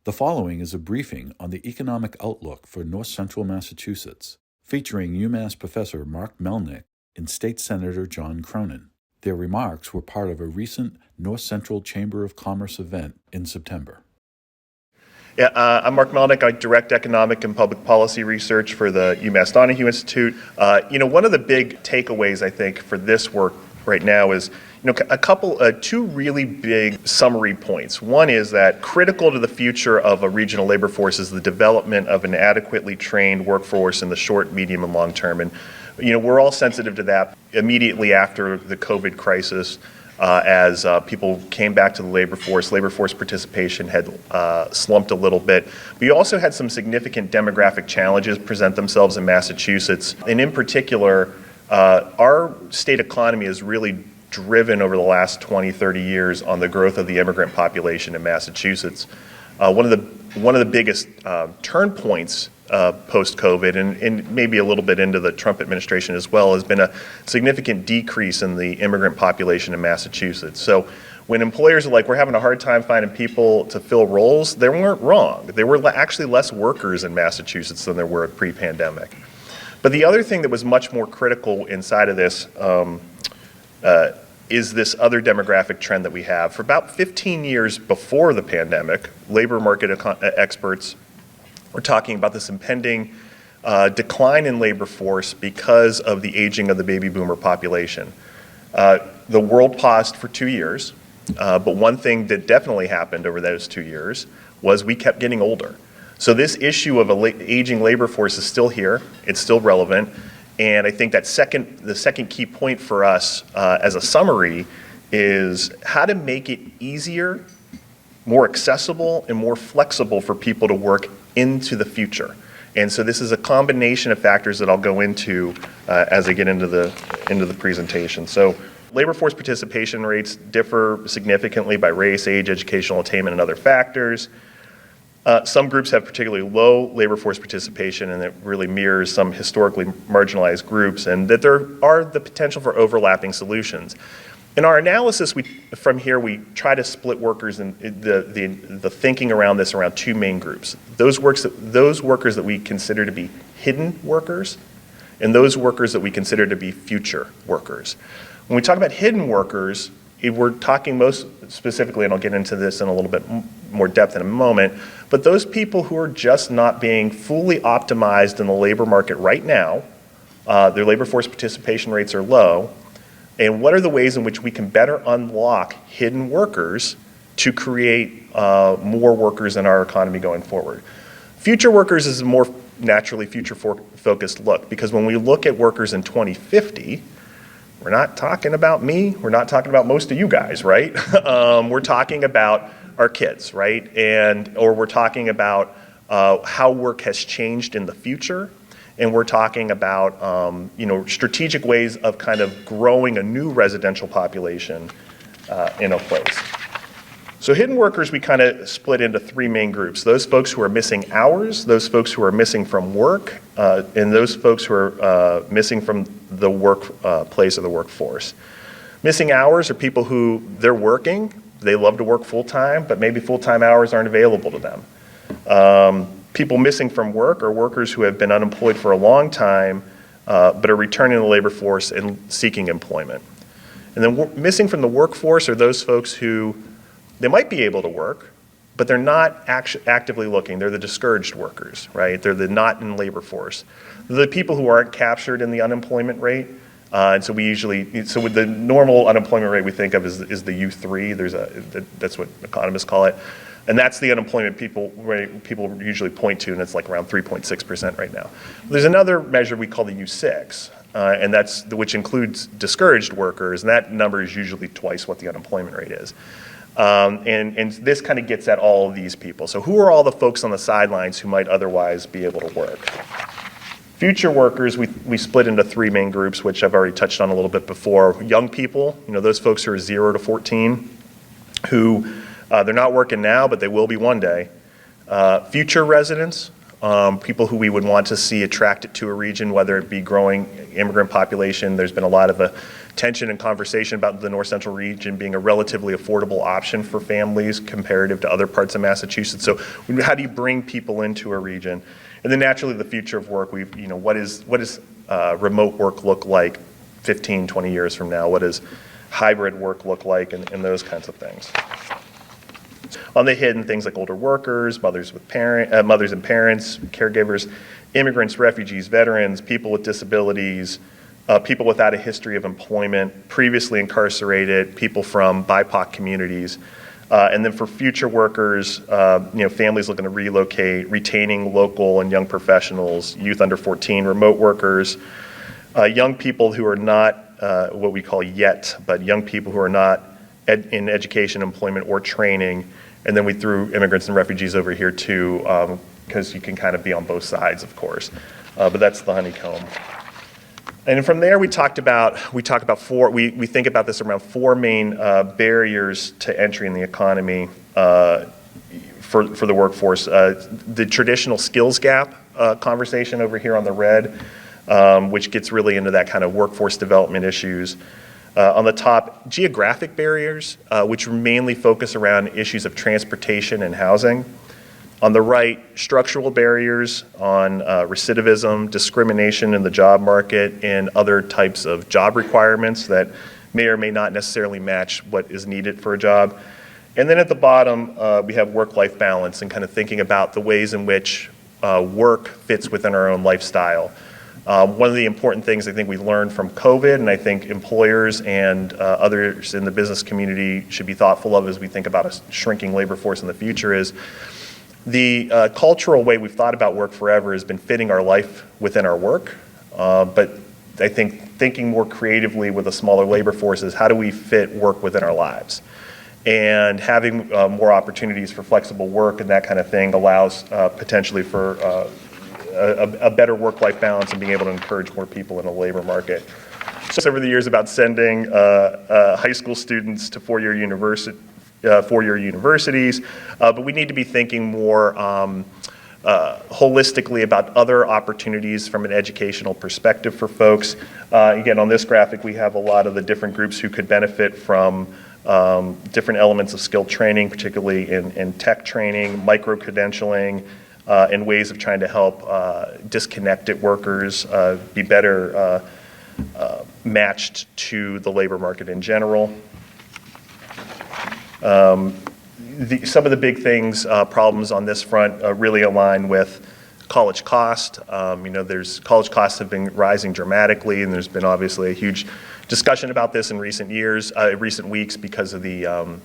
The following is a briefing on the economic outlook for North Central Massachusetts, featuring UMass professor Mark Melnik and State Senator John Cronin. Their remarks were part of a recent North Central Chamber of Commerce event in September. I'm Mark Melnik. I direct economic and public policy research for the UMass Donahue Institute. One of the big takeaways, I think, for this work right now is two really big summary points. One is that critical to the future of a regional labor force is the development of an adequately trained workforce in the short, medium, and long term. And we're all sensitive to that immediately after the COVID crisis. As people came back to the labor force participation had slumped a little bit. But you also had some significant demographic challenges present themselves in Massachusetts. And in particular, our state economy is really driven over the last 20, 30 years on the growth of the immigrant population in Massachusetts. One of the biggest turn points post-COVID and maybe a little bit into the Trump administration as well has been a significant decrease in the immigrant population in Massachusetts. So when employers are like, we're having a hard time finding people to fill roles, they weren't wrong. There were actually less workers in Massachusetts than there were pre-pandemic. But the other thing that was much more critical inside of this is this other demographic trend that we have. For about 15 years before the pandemic, labor market experts were talking about this impending decline in labor force because of the aging of the baby boomer population. The world paused for 2 years, but one thing that definitely happened over those 2 years was we kept getting older. So this issue of aging labor force is still here, it's still relevant, and I think that the second key point for us as a summary is how to make it easier, more accessible, and more flexible for people to work into the future. And so this is a combination of factors that I'll go into as I get into the presentation. So labor force participation rates differ significantly by race, age, educational attainment, and other factors. Some groups have particularly low labor force participation, and it really mirrors some historically marginalized groups, and that there are the potential for overlapping solutions. In our analysis, we try to split workers and the thinking around this around two main groups. Those workers that we consider to be hidden workers, and those workers that we consider to be future workers. When we talk about hidden workers, we're talking most specifically, and I'll get into this in a little bit more depth in a moment, but those people who are just not being fully optimized in the labor market right now, their labor force participation rates are low, and what are the ways in which we can better unlock hidden workers to create more workers in our economy going forward. Future workers is a more naturally future-focused look, because when we look at workers in 2050, we're not talking about me, we're not talking about most of you guys, right? We're talking about our kids, right? Or we're talking about how work has changed in the future, and we're talking about strategic ways of kind of growing a new residential population in a place. So hidden workers we kind of split into three main groups. Those folks who are missing hours, those folks who are missing from work, and those folks who are missing from the workplace or the workforce. Missing hours are people who they're working, they love to work full-time, but maybe full-time hours aren't available to them. People missing from work are workers who have been unemployed for a long time, but are returning to the labor force and seeking employment. And then missing from the workforce are those folks who they might be able to work, but they're not actively looking. They're the discouraged workers, right? They're the not in labor force. They're the people who aren't captured in the unemployment rate. And so with the normal unemployment rate we think of is the U3. That's what economists call it. And that's the unemployment people usually point to, and it's like around 3.6% right now. There's another measure we call the U6, and which includes discouraged workers, and that number is usually twice what the unemployment rate is. And this kind of gets at all of these people. So who are all the folks on the sidelines who might otherwise be able to work? Future workers, we split into three main groups, which I've already touched on a little bit before. Young people, those folks who are 0 to 14, who they're not working now, but they will be one day. Future residents, people who we would want to see attracted to a region, whether it be growing immigrant population. There's been a lot of attention and conversation about the North Central region being a relatively affordable option for families comparative to other parts of Massachusetts. So how do you bring people into a region? And then naturally the future of work, what does remote work look like 15, 20 years from now? What does hybrid work look like, and those kinds of things. On the hidden, things like older workers, mothers and parents, caregivers, immigrants, refugees, veterans, people with disabilities, people without a history of employment, previously incarcerated, people from BIPOC communities. And then for future workers, families looking to relocate, retaining local and young professionals, youth under 14, remote workers, young people who are not what we call yet, but young people who are not in education, employment, or training. And then we threw immigrants and refugees over here too, because you can kind of be on both sides, of course. But that's the honeycomb. And from there, we think about this around four main barriers to entry in the economy for the workforce. The traditional skills gap conversation over here on the red, which gets really into that kind of workforce development issues. On the top, geographic barriers, which mainly focus around issues of transportation and housing. On the right, structural barriers on recidivism, discrimination in the job market, and other types of job requirements that may or may not necessarily match what is needed for a job. And then at the bottom, we have work-life balance and kind of thinking about the ways in which work fits within our own lifestyle. One of the important things I think we learned from COVID, and I think employers and others in the business community should be thoughtful of as we think about a shrinking labor force in the future, is the cultural way we've thought about work forever has been fitting our life within our work. But I think thinking more creatively with a smaller labor force is how do we fit work within our lives? And having more opportunities for flexible work and that kind of thing allows potentially for a better work-life balance and being able to encourage more people in the labor market. So over the years about sending high school students to four-year universities, but we need to be thinking more holistically about other opportunities from an educational perspective for folks. Again, on this graphic, we have a lot of the different groups who could benefit from different elements of skill training, particularly in tech training, micro-credentialing, and ways of trying to help disconnected workers be better matched to the labor market in general. Some of the big things, problems on this front really align with college cost. College costs have been rising dramatically, and there's been obviously a huge discussion about this in recent weeks because of the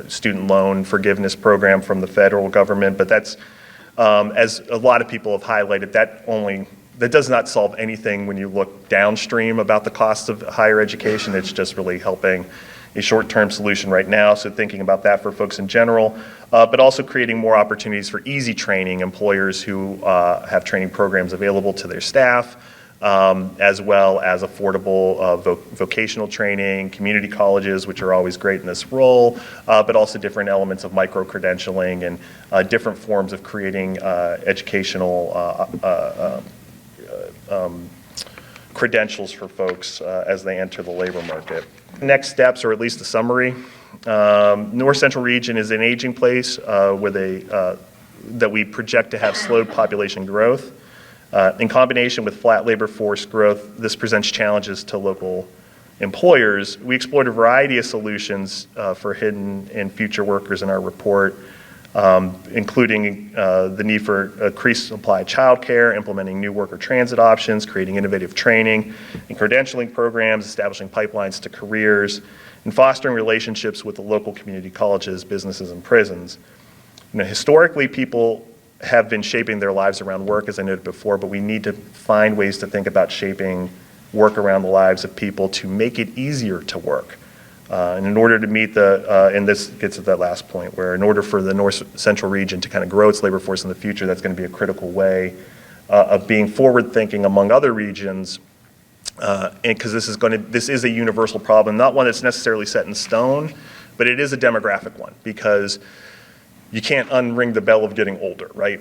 student loan forgiveness program from the federal government. But that's, as a lot of people have highlighted, that does not solve anything when you look downstream about the cost of higher education. It's just really helping a short-term solution right now, so thinking about that for folks in general, but also creating more opportunities for easy training, employers who have training programs available to their staff, as well as affordable vocational training, community colleges, which are always great in this role, but also different elements of micro-credentialing and different forms of creating educational credentials for folks as they enter the labor market. Next steps, or at least a summary. North Central region is an aging place that we project to have slowed population growth. In combination with flat labor force growth, this presents challenges to local employers. We explored a variety of solutions for hidden and future workers in our report, including the need for increased supply of childcare, implementing new worker transit options, creating innovative training and credentialing programs, establishing pipelines to careers, and fostering relationships with the local community colleges, businesses, and prisons. Historically, people have been shaping their lives around work, as I noted before, but we need to find ways to think about shaping work around the lives of people to make it easier to work. And in order to meet and this gets to that last point, where in order for the North Central region to kind of grow its labor force in the future, that's going to be a critical way of being forward-thinking among other regions, and because this is a universal problem, not one that's necessarily set in stone, but it is a demographic one, because you can't unring the bell of getting older, right?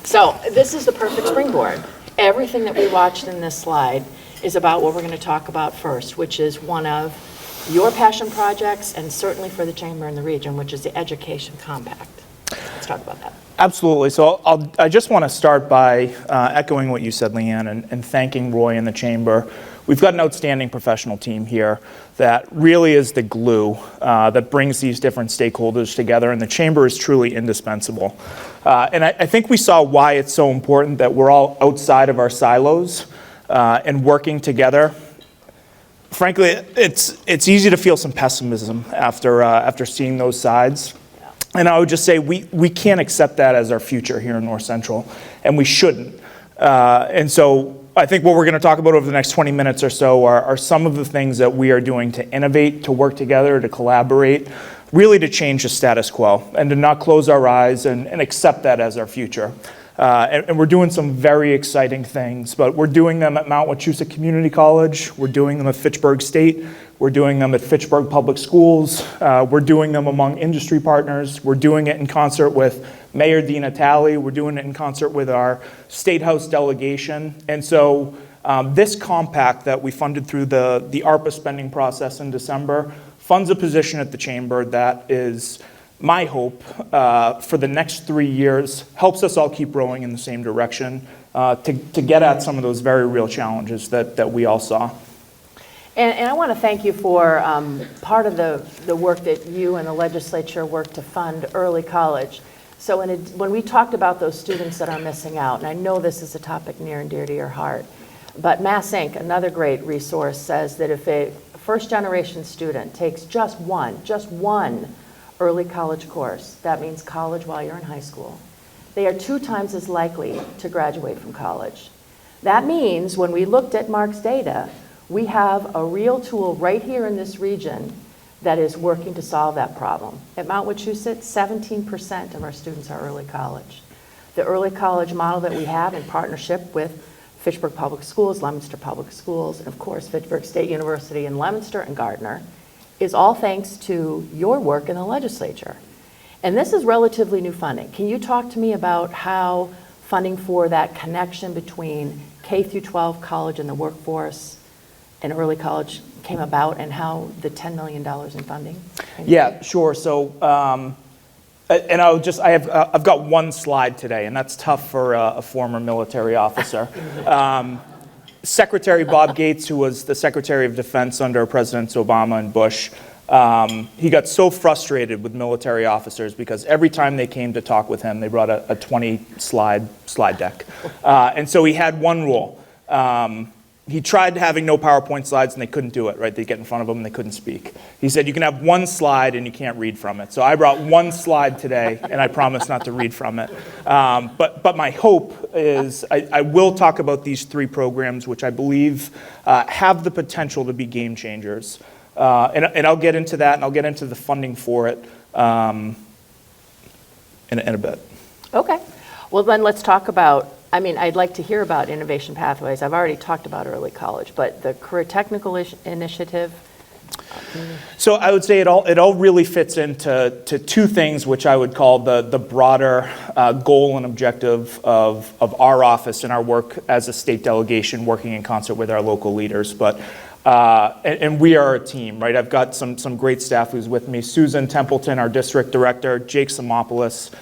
So this is the perfect springboard. Everything that we watched in this slide is about what we're going to talk about first, which is one of your passion projects, and certainly for the Chamber and the region, which is the Education Compact. Let's talk about that. Absolutely. So I just want to start by echoing what you said, LeaAnn, and thanking Roy and the Chamber. We've got an outstanding professional team here that really is the glue that brings these different stakeholders together, and the Chamber is truly indispensable. And I think we saw why it's so important that we're all outside of our silos and working together. Frankly, it's easy to feel some pessimism after seeing those sides. And I would just say we can't accept that as our future here in North Central, and we shouldn't. And so I think what we're going to talk about over the next 20 minutes or so are some of the things that we are doing to innovate, to work together, to collaborate, really to change the status quo and to not close our eyes and accept that as our future. And we're doing some very exciting things, but we're doing them at Mount Wachusett Community College, we're doing them at Fitchburg State, we're doing them at Fitchburg Public Schools, we're doing them among industry partners, we're doing it in concert with Mayor Dina Talley, we're doing it in concert with our State House delegation. And so this compact that we funded through the ARPA spending process in December funds a position at the Chamber that is, my hope, for the next 3 years, helps us all keep rowing in the same direction to get at some of those very real challenges that we all saw. And I want to thank you for part of the work that you and the legislature worked to fund early college. So when we talked about those students that are missing out, and I know this is a topic near and dear to your heart, but Mass Inc., another great resource, says that if a first-generation student takes just one early college course, that means college while you're in high school, they are 2 times as likely to graduate from college. That means when we looked at Mark's data, we have a real tool right here in this region that is working to solve that problem. At Mount Wachusett, 17% of our students are early college. The early college model that we have in partnership with Fitchburg Public Schools, Leominster Public Schools, and of course Fitchburg State University in Leominster and Gardner, is all thanks to your work in the legislature. And this is relatively new funding. Can you talk to me about how funding for that connection between K through 12 college and the workforce and early college came about, and how the $10 million in funding? Yeah, sure. So, and I've got one slide today, and that's tough for a former military officer. Secretary Bob Gates, who was the Secretary of Defense under Presidents Obama and Bush, he got so frustrated with military officers because every time they came to talk with him, they brought a 20-slide deck. And so he had one rule. He tried having no PowerPoint slides, and they couldn't do it, right? They'd get in front of them, and they couldn't speak. He said, you can have one slide, and you can't read from it. So I brought one slide today, and I promise not to read from it. But my hope is I will talk about these 3 programs, which I believe have the potential to be game changers. And I'll get into that, and I'll get into the funding for it in a bit. Okay. Well, then let's talk about, I'd like to hear about innovation pathways. I've already talked about early college, but the career technical initiative. So I would say it all really fits into 2 things, which I would call the broader goal and objective of our office and our work as a state delegation, working in concert with our local leaders. But and we are a team, right? I've got some great staff who's with me. Susan Templeton, our district director, Jake Samopoulos,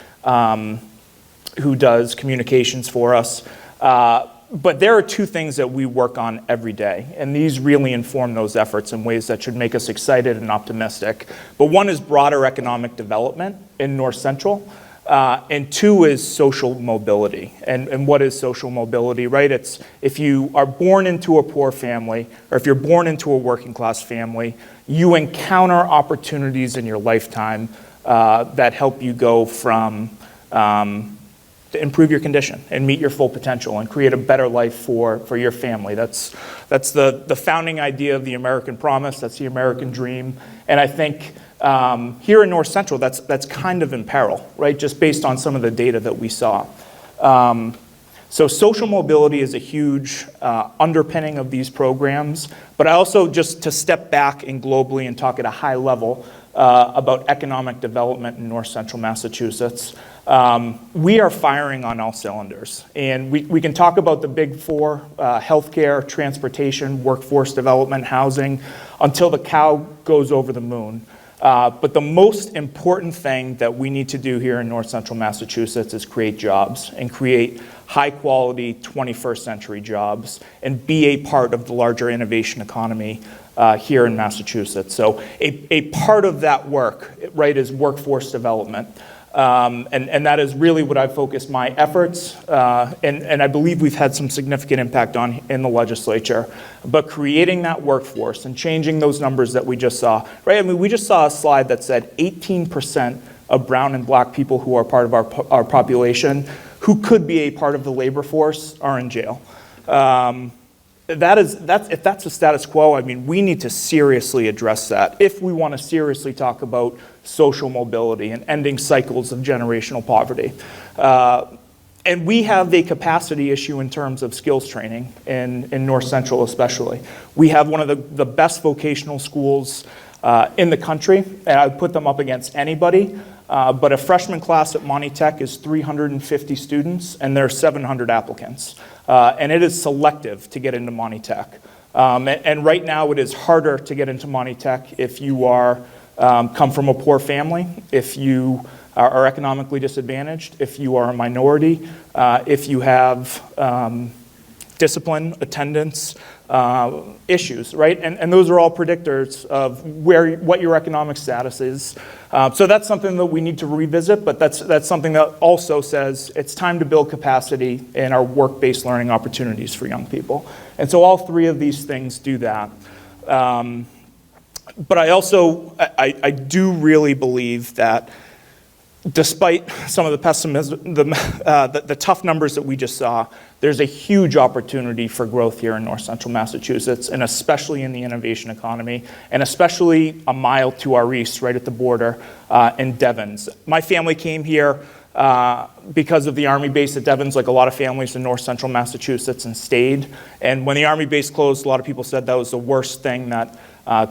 who does communications for us. But there are 2 things that we work on every day, and these really inform those efforts in ways that should make us excited and optimistic. But one is broader economic development in North Central, and 2 is social mobility. And what is social mobility, right? It's if you are born into a poor family, or if you're born into a working class family, you encounter opportunities in your lifetime that help you go from to improve your condition and meet your full potential and create a better life for your family. That's the founding idea of the American promise. That's the American dream. And I think here in North Central, that's kind of in peril, right? Just based on some of the data that we saw. So social mobility is a huge underpinning of these programs. But I also, just to step back and globally and talk at a high level, about economic development in North Central Massachusetts. We are firing on all cylinders. And we can talk about the big four, healthcare, transportation, workforce development, housing, until the cow goes over the moon. But the most important thing that we need to do here in North Central Massachusetts is create jobs and create high-quality 21st century jobs and be a part of the larger innovation economy here in Massachusetts. So a part of that work, right, is workforce development. And that is really what I've focused my efforts, and I believe we've had some significant impact on in the legislature. But creating that workforce and changing those numbers that we just saw, right? I mean, we just saw a slide that said 18% of brown and black people who are part of our population who could be a part of the labor force are in jail. If that's the status quo, I mean, we need to seriously address that if we want to seriously talk about social mobility and ending cycles of generational poverty. And we have a capacity issue in terms of skills training in North Central especially. We have one of the best vocational schools in the country, and I would put them up against anybody. But a freshman class at Monty Tech is 350 students, and there are 700 applicants. And it is selective to get into Monty Tech. And right now it is harder to get into Monty Tech if you are come from a poor family, if you are economically disadvantaged, if you are a minority, if you have discipline, attendance issues, right? And those are all predictors of what your economic status is. So that's something that we need to revisit, but that's something that also says it's time to build capacity in our work-based learning opportunities for young people. And so all three of these things do that. But I do really believe that despite some of the pessimism, the tough numbers that we just saw, there's a huge opportunity for growth here in North Central Massachusetts, and especially in the innovation economy, and especially a mile to our east, right at the border, in Devens. My family came here because of the Army base at Devens, like a lot of families in North Central Massachusetts, and stayed. And when the Army base closed, a lot of people said that was the worst thing that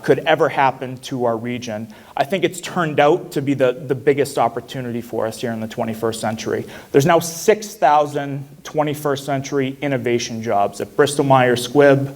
could ever happen to our region. I think it's turned out to be the biggest opportunity for us here in the 21st century. There's now 6,000 21st century innovation jobs at Bristol Myers Squibb,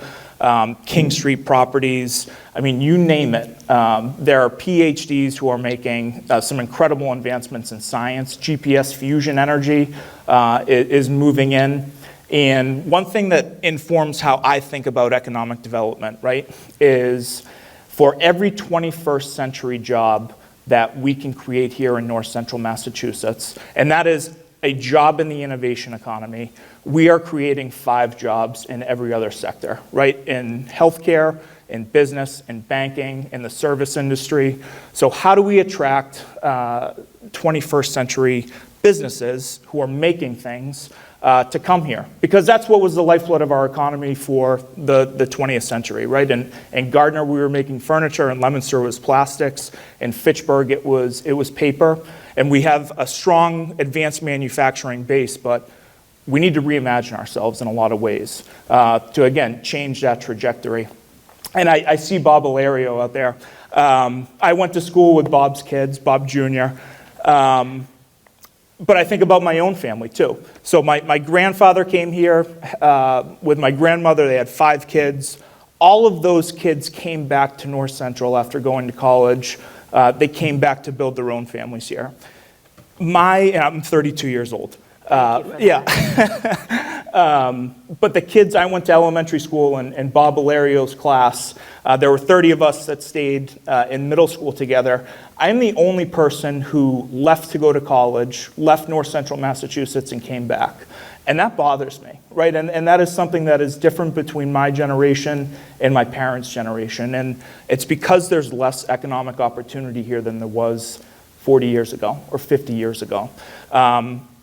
King Street Properties, I mean, you name it. There are PhDs who are making some incredible advancements in science. GPS fusion energy is moving in. And one thing that informs how I think about economic development, right, is for every 21st century job that we can create here in North Central Massachusetts, and that is a job in the innovation economy, we are creating 5 jobs in every other sector, right, in healthcare, in business, in banking, in the service industry. So how do we attract 21st century businesses who are making things to come here? Because that's what was the lifeblood of our economy for the 20th century, right? In Gardner, we were making furniture, and Leominster was plastics, in Fitchburg, it was paper. And we have a strong advanced manufacturing base, but we need to reimagine ourselves in a lot of ways to, again, change that trajectory. And I see Bob Ilario out there. I went to school with Bob's kids, Bob Jr., but I think about my own family too. So my grandfather came here with my grandmother. They had 5 kids. All of those kids came back to North Central after going to college. They came back to build their own families here. And I'm 32 years old. Yeah. But the kids, I went to elementary school, and Bob Ilario's class, there were 30 of us that stayed in middle school together. I'm the only person who left to go to college, left North Central Massachusetts, and came back. And that bothers me, right? And that is something that is different between my generation and my parents' generation. And it's because there's less economic opportunity here than there was 40 years ago or 50 years ago.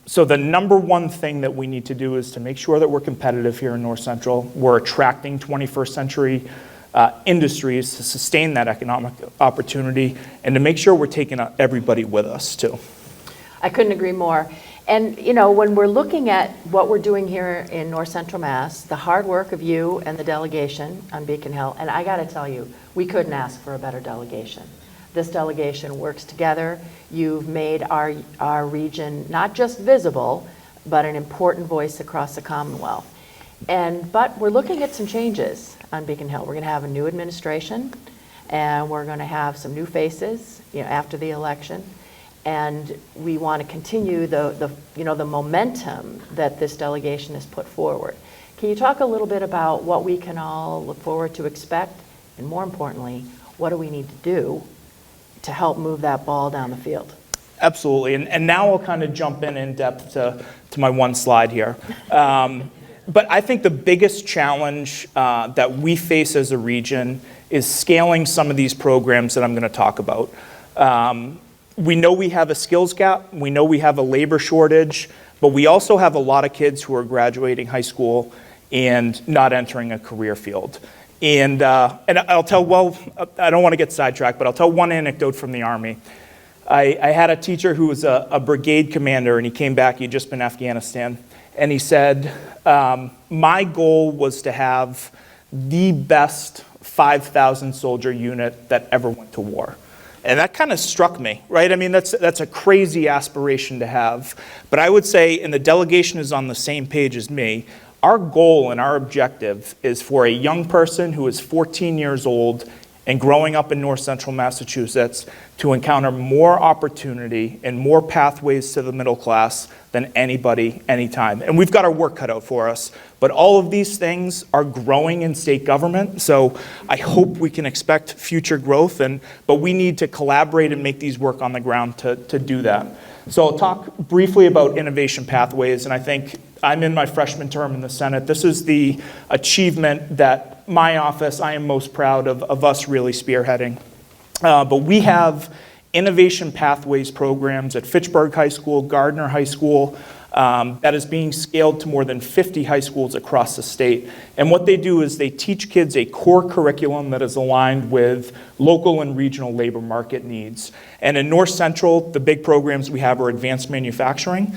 So the number one thing that we need to do is to make sure that we're competitive here in North Central. We're attracting 21st century industries to sustain that economic opportunity, and to make sure we're taking everybody with us too. I couldn't agree more. And you know, when we're looking at what we're doing here in North Central Mass, the hard work of you and the delegation on Beacon Hill, and I got to tell you, we couldn't ask for a better delegation. this delegation works together. You've made our region not just visible, but an important voice across the Commonwealth. But we're looking at some changes on Beacon Hill. We're going to have a new administration, and we're going to have some new faces, after the election. And we want to continue the momentum that this delegation has put forward. Can you talk a little bit about what we can all look forward to expect, and more importantly, what do we need to do to help move that ball down the field? Absolutely, and now I'll kind of jump in depth to my one slide here. But I think the biggest challenge that we face as a region is scaling some of these programs that I'm going to talk about. We know we have a skills gap, we know we have a labor shortage, but we also have a lot of kids who are graduating high school and not entering a career field. And I'll tell, I don't want to get sidetracked, but I'll tell one anecdote from the Army. I had a teacher who was a brigade commander, and he came back, he'd just been in Afghanistan, and he said, my goal was to have the best 5,000 soldier unit that ever went to war. And that kind of struck me, right? I mean, that's a crazy aspiration to have. But I would say, and the delegation is on the same page as me, our goal and our objective is for a young person who is 14 years old and growing up in North Central Massachusetts to encounter more opportunity and more pathways to the middle class than anybody, anytime. And we've got our work cut out for us. But all of these things are growing in state government, so I hope we can expect future growth, but we need to collaborate and make these work on the ground to do that. So I'll talk briefly about innovation pathways, and I think I'm in my freshman term in the Senate. This is the achievement that my office, I am most proud of us really spearheading. But we have innovation pathways programs at Fitchburg High School, Gardner High School, that is being scaled to more than 50 high schools across the state. And what they do is they teach kids a core curriculum that is aligned with local and regional labor market needs. And in North Central, the big programs we have are advanced manufacturing.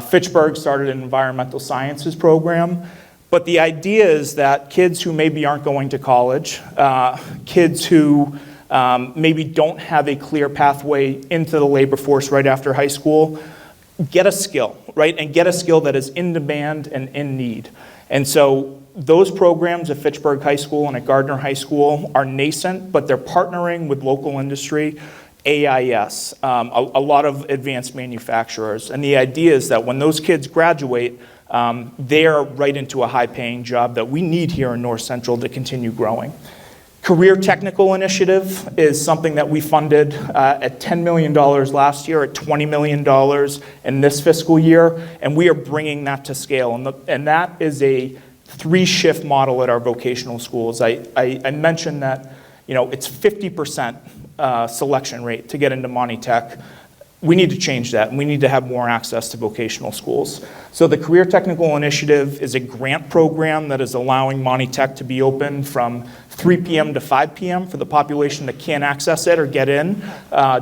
Fitchburg started an environmental sciences program. But the idea is that kids who maybe aren't going to college, kids who maybe don't have a clear pathway into the labor force right after high school, get a skill, right? And get a skill that is in demand and in need. And so those programs at Fitchburg High School and at Gardner High School are nascent, but they're partnering with local industry, AIS, a lot of advanced manufacturers. And the idea is that when those kids graduate, they're right into a high-paying job that we need here in North Central to continue growing. Career Technical Initiative is something that we funded at $10 million last year, at $20 million in this fiscal year, and we are bringing that to scale. And that is a 3-shift model at our vocational schools. I mentioned that it's 50% selection rate to get into Monty Tech. We need to change that, and we need to have more access to vocational schools. So the Career Technical Initiative is a grant program that is allowing Monty Tech to be open from 3 p.m. to 5 p.m. for the population that can't access it or get in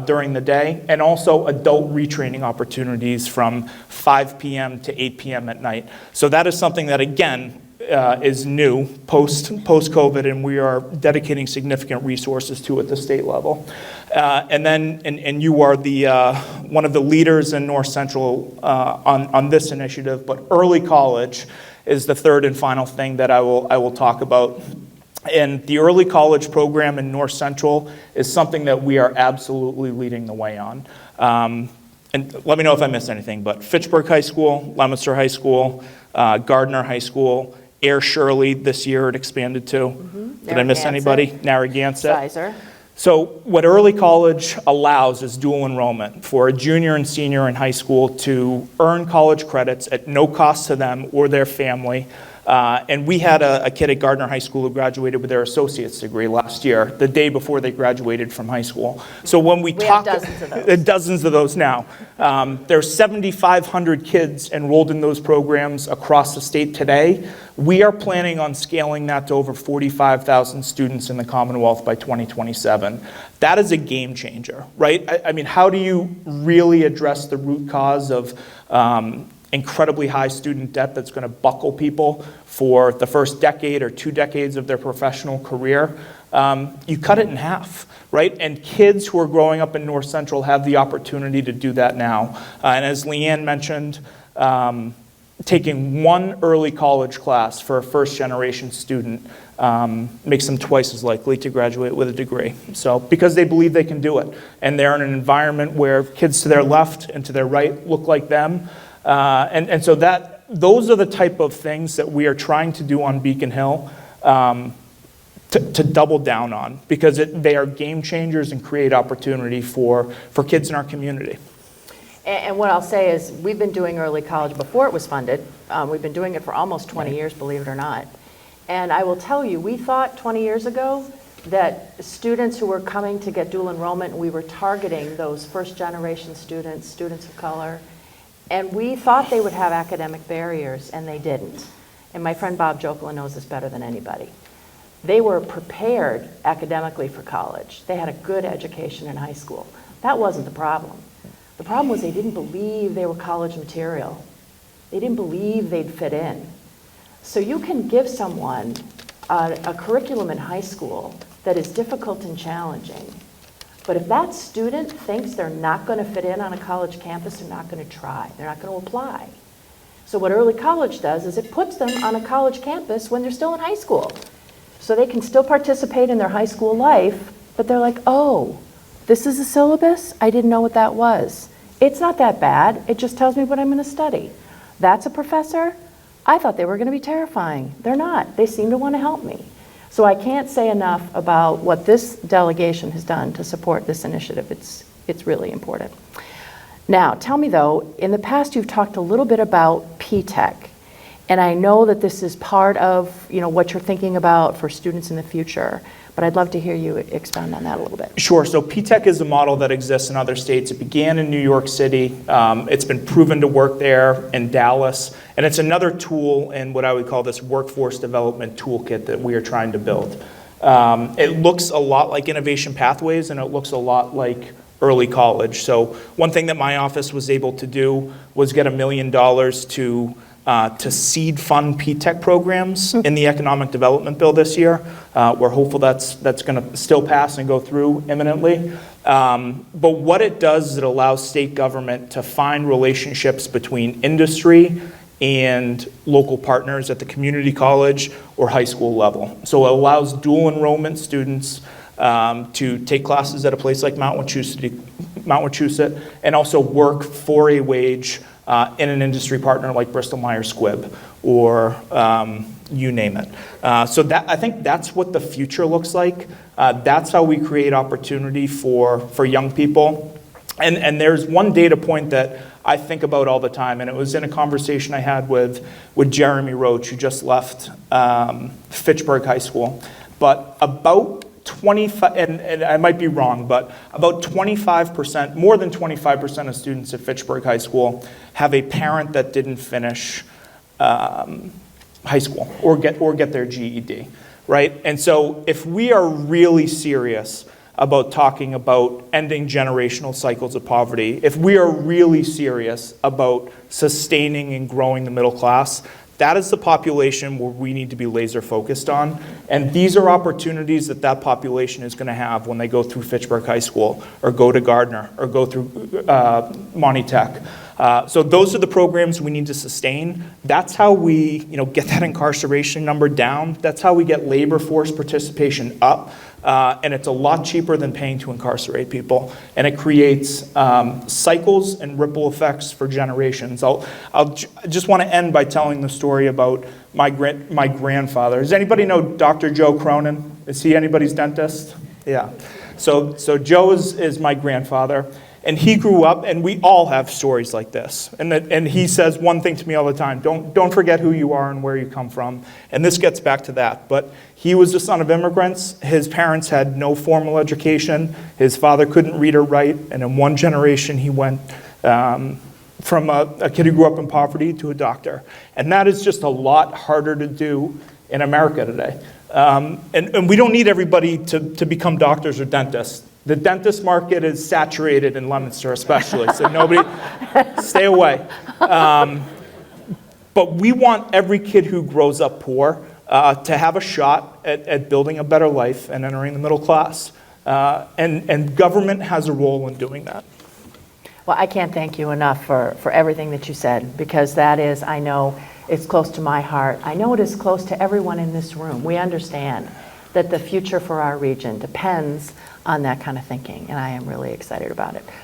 during the day, and also adult retraining opportunities from 5 p.m. to 8 p.m. at night. So that is something that, again, is new post-COVID, and we are dedicating significant resources to at the state level. And you are one of the leaders in North Central on this initiative, but early college is the third and final thing that I will talk about. And the early college program in North Central is something that we are absolutely leading the way on. And let me know if I missed anything, but Fitchburg High School, Leominster High School, Gardner High School, Air Shirley this year it expanded to. Mm-hmm. Did I miss anybody? Narragansett. Sizer. So what early college allows is dual enrollment for a junior and senior in high school to earn college credits at no cost to them or their family. And we had a kid at Gardner High School who graduated with their associate's degree last year, the day before they graduated from high school. So when we talk, have dozens of those. Dozens of those now. There's 7,500 kids enrolled in those programs across the state today. We are planning on scaling that to over 45,000 students in the Commonwealth by 2027. That is a game changer, right? I mean, how do you really address the root cause of incredibly high student debt that's going to buckle people for the first decade or 2 decades of their professional career? You cut it in half, right? And kids who are growing up in North Central have the opportunity to do that now. And as LeaAnn mentioned, taking one early college class for a first-generation student makes them twice as likely to graduate with a degree. So, because they believe they can do it. And they're in an environment where kids to their left and to their right look like them. And so those are the type of things that we are trying to do on Beacon Hill to double down on, because they are game changers and create opportunity for kids in our community. And what I'll say is, we've been doing early college before it was funded. We've been doing it for almost 20 years, believe it or not. And I will tell you, we thought 20 years ago that students who were coming to get dual enrollment, we were targeting those first-generation students, students of color, and we thought they would have academic barriers, and they didn't. And my friend Bob Jokela knows this better than anybody. They were prepared academically for college. They had a good education in high school. That wasn't the problem. The problem was they didn't believe they were college material. They didn't believe they'd fit in. So you can give someone a curriculum in high school that is difficult and challenging, but if that student thinks they're not going to fit in on a college campus, they're not going to try. They're not going to apply. So what early college does is it puts them on a college campus when they're still in high school. So they can still participate in their high school life, but they're like, oh, this is a syllabus? I didn't know what that was. It's not that bad. It just tells me what I'm going to study. That's a professor? I thought they were going to be terrifying. They're not. They seem to want to help me. So I can't say enough about what this delegation has done to support this initiative. It's really important. Now, tell me though, in the past you've talked a little bit about P-TECH, and I know that this is part of what you're thinking about for students in the future, but I'd love to hear you expound on that a little bit. Sure. So P-TECH is a model that exists in other states. It began in New York City. It's been proven to work there in Dallas. And it's another tool in what I would call this workforce development toolkit that we are trying to build. It looks a lot like Innovation Pathways, and it looks a lot like early college. So one thing that my office was able to do was get $1 million to seed fund P-TECH programs in the Economic Development Bill this year. We're hopeful that's going to still pass and go through imminently. But what it does is it allows state government to find relationships between industry and local partners at the community college or high school level. So it allows dual enrollment students to take classes at a place like Mount Wachusett and also work for a wage in an industry partner like Bristol-Myers Squibb or you name it. So I think that's what the future looks like. That's how we create opportunity for young people. And there's one data point that I think about all the time, and it was in a conversation I had with Jeremy Roach, who just left Fitchburg High School. But about 25, and I might be wrong, but about 25%, more than 25% of students at Fitchburg High School have a parent that didn't finish high school or get their GED, right? And so if we are really serious about talking about ending generational cycles of poverty, if we are really serious about sustaining and growing the middle class, that is the population where we need to be laser focused on. And these are opportunities that population is going to have when they go through Fitchburg High School or go to Gardner or go through Monty Tech. So those are the programs we need to sustain. That's how we get that incarceration number down. That's how we get labor force participation up. And it's a lot cheaper than paying to incarcerate people. And it creates cycles and ripple effects for generations. I'll just want to end by telling the story about my grandfather. Does anybody know Dr. Joe Cronin? Is he anybody's dentist? Yeah. So Joe is my grandfather. And he grew up, and we all have stories like this. And he says one thing to me all the time: don't forget who you are and where you come from. And this gets back to that. But he was the son of immigrants. His parents had no formal education. His father couldn't read or write. And in one generation, he went from a kid who grew up in poverty to a doctor. And that is just a lot harder to do in America today. And we don't need everybody to become doctors or dentists. The dentist market is saturated in Leominster especially, so nobody, stay away. But we want every kid who grows up poor to have a shot at building a better life and entering the middle class. And government has a role in doing that. Well, I can't thank you enough for everything that you said, because that is, I know, it's close to my heart. I know it is close to everyone in this room. We understand that the future for our region depends on that kind of thinking, and I am really excited about it.